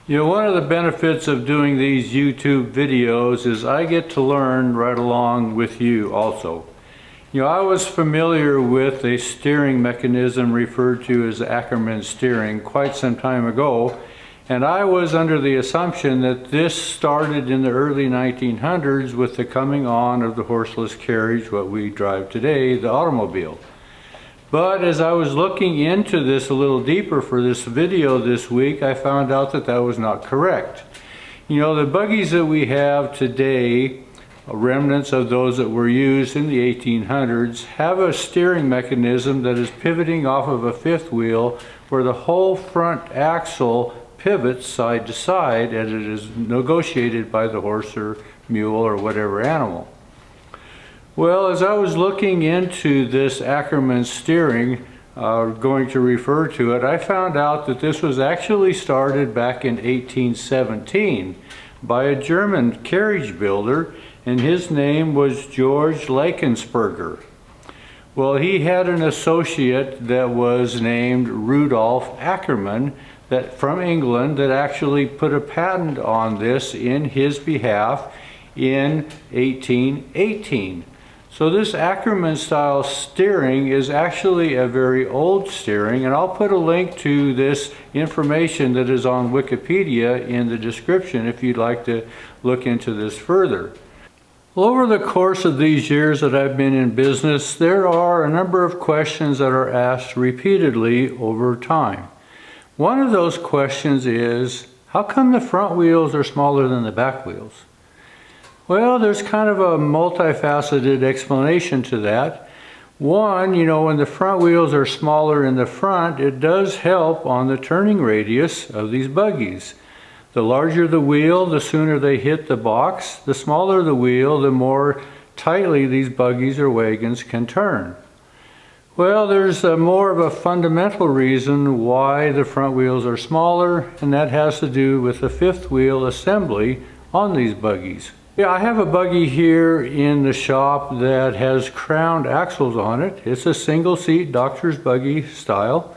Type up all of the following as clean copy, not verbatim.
You know, one of the benefits of doing these YouTube videos is I get to learn right along with you also. You know, I was familiar with a steering mechanism referred to as Ackerman steering quite some time ago, and I was under the assumption that this started in the early 1900s with the coming on of the horseless carriage, what we drive today, the automobile. But as I was looking into this a little deeper for this video this week, I found out that that was not correct. You know, the buggies that we have today, remnants of those that were used in the 1800s, have a steering mechanism that is pivoting off of a fifth wheel where the whole front axle pivots side to side as it is negotiated by the horse or mule or whatever animal. Well, as I was looking into this Ackerman steering, going to refer to it, I found out that this was actually started back in 1817 by a German carriage builder, and his name was George Lakensperger. Well, he had an associate that was named Rudolf Ackerman from England that actually put a patent on this in his behalf in 1818. So this Ackerman style steering is actually a very old steering, and I'll put a link to this information that is on Wikipedia in the description if you'd like to look into this further. Well, over the course of these years that I've been in business, there are a number of questions that are asked repeatedly over time. One of those questions is, how come the front wheels are smaller than the back wheels? Well, there's kind of a multifaceted explanation to that. One, you know, when the front wheels are smaller in the front, it does help on the turning radius of these buggies. The larger the wheel, the sooner they hit the box. The smaller the wheel, the more tightly these buggies or wagons can turn. Well, there's more of a fundamental reason why the front wheels are smaller, and that has to do with the fifth wheel assembly on these buggies. Yeah, I have a buggy here in the shop that has crowned axles on it. It's a single seat doctor's buggy style.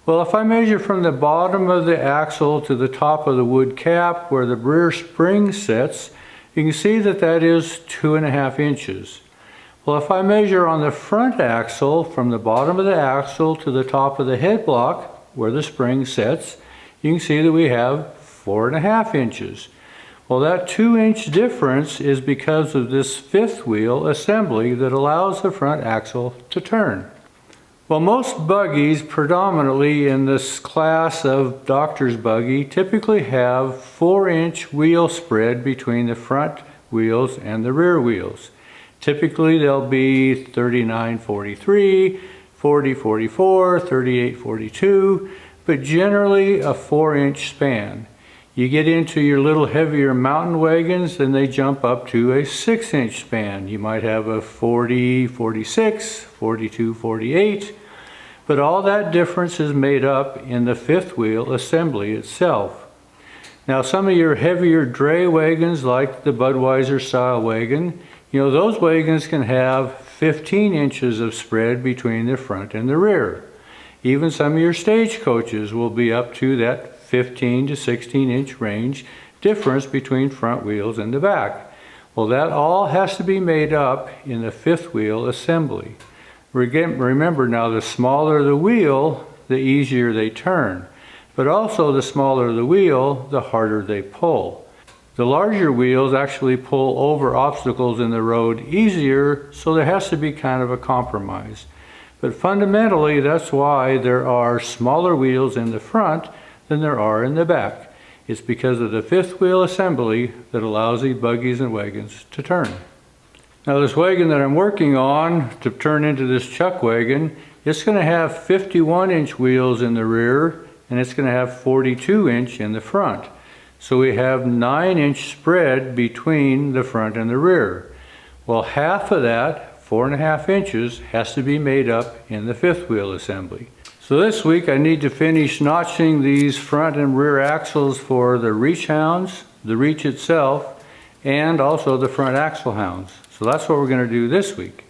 Well, if I measure from the bottom of the axle to the top of the wood cap where the rear spring sits, you can see that that is 2.5 inches. Well, if I measure on the front axle from the bottom of the axle to the top of the head block where the spring sits, you can see that we have 4.5 inches. Well, that 2-inch difference is because of this fifth wheel assembly that allows the front axle to turn. Well, most buggies, predominantly in this class of doctor's buggy, typically have 4-inch wheel spread between the front wheels and the rear wheels. Typically they'll be 39-43, 40-44, 38-42, but generally a 4-inch span. You get into your little heavier mountain wagons, then they jump up to a 6-inch span. You might have a 40-46, 42-48, but all that difference is made up in the fifth wheel assembly itself. Now, some of your heavier dray wagons, like the Budweiser style wagon, you know, those wagons can have 15 inches of spread between the front and the rear. Even some of your stagecoaches will be up to that 15 to 16 inch range difference between front wheels and the back. Well, that all has to be made up in the fifth wheel assembly. Remember now, the smaller the wheel, the easier they turn. But also the smaller the wheel, the harder they pull. The larger wheels actually pull over obstacles in the road easier, so there has to be kind of a compromise. But fundamentally, that's why there are smaller wheels in the front than there are in the back. It's because of the fifth wheel assembly that allows these buggies and wagons to turn. Now, this wagon that I'm working on to turn into this chuck wagon, it's going to have 51-inch wheels in the rear, and it's going to have 42-inch in the front. So we have 9-inch spread between the front and the rear. Well, half of that, 4.5 inches, has to be made up in the fifth wheel assembly. So this week I need to finish notching these front and rear axles for the reach hounds, the reach itself, and also the front axle hounds. So that's what we're going to do this week.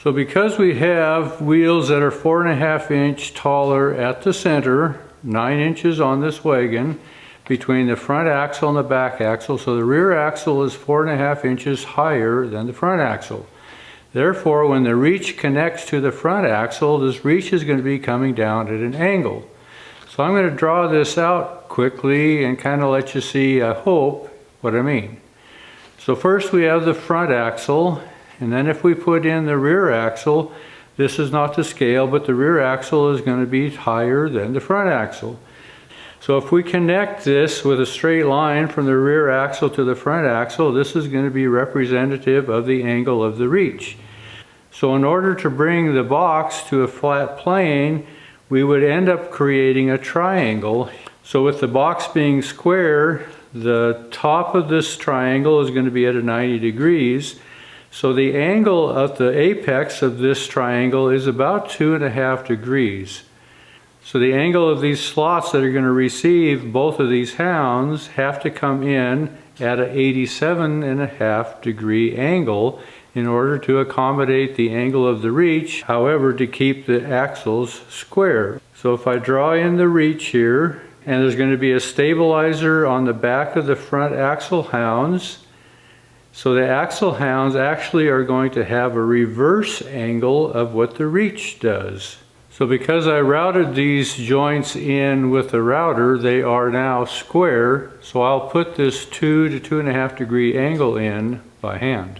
So because we have wheels that are 4.5 inch taller at the center, 9 inches on this wagon, between the front axle and the back axle, so the rear axle is 4.5 inches higher than the front axle. Therefore, when the reach connects to the front axle, this reach is going to be coming down at an angle. So I'm going to draw this out quickly and kind of let you see, I hope, what I mean. So first we have the front axle, and then if we put in the rear axle, this is not to scale, but the rear axle is going to be higher than the front axle. So if we connect this with a straight line from the rear axle to the front axle, this is going to be representative of the angle of the reach. So in order to bring the box to a flat plane, we would end up creating a triangle. So with the box being square, the top of this triangle is going to be at a 90 degrees. So the angle at the apex of this triangle is about 2.5 degrees. So the angle of these slots that are going to receive both of these hounds have to come in at an 87.5 degree angle in order to accommodate the angle of the reach, however, to keep the axles square. So if I draw in the reach here, and there's going to be a stabilizer on the back of the front axle hounds, so the axle hounds actually are going to have a reverse angle of what the reach does. So because I routed these joints in with the router, they are now square. So I'll put this 2 to 2.5 degree angle in by hand.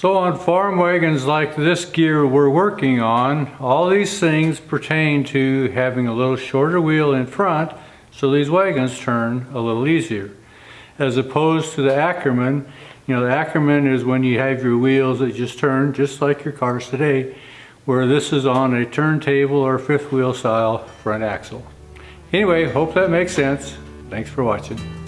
So on farm wagons like this gear we're working on, all these things pertain to having a little shorter wheel in front so these wagons turn a little easier. As opposed to the Ackerman, you know, the Ackerman is when you have your wheels that just turn just like your cars today, where this is on a turntable or fifth wheel style front axle. Anyway, hope that makes sense. Thanks for watching.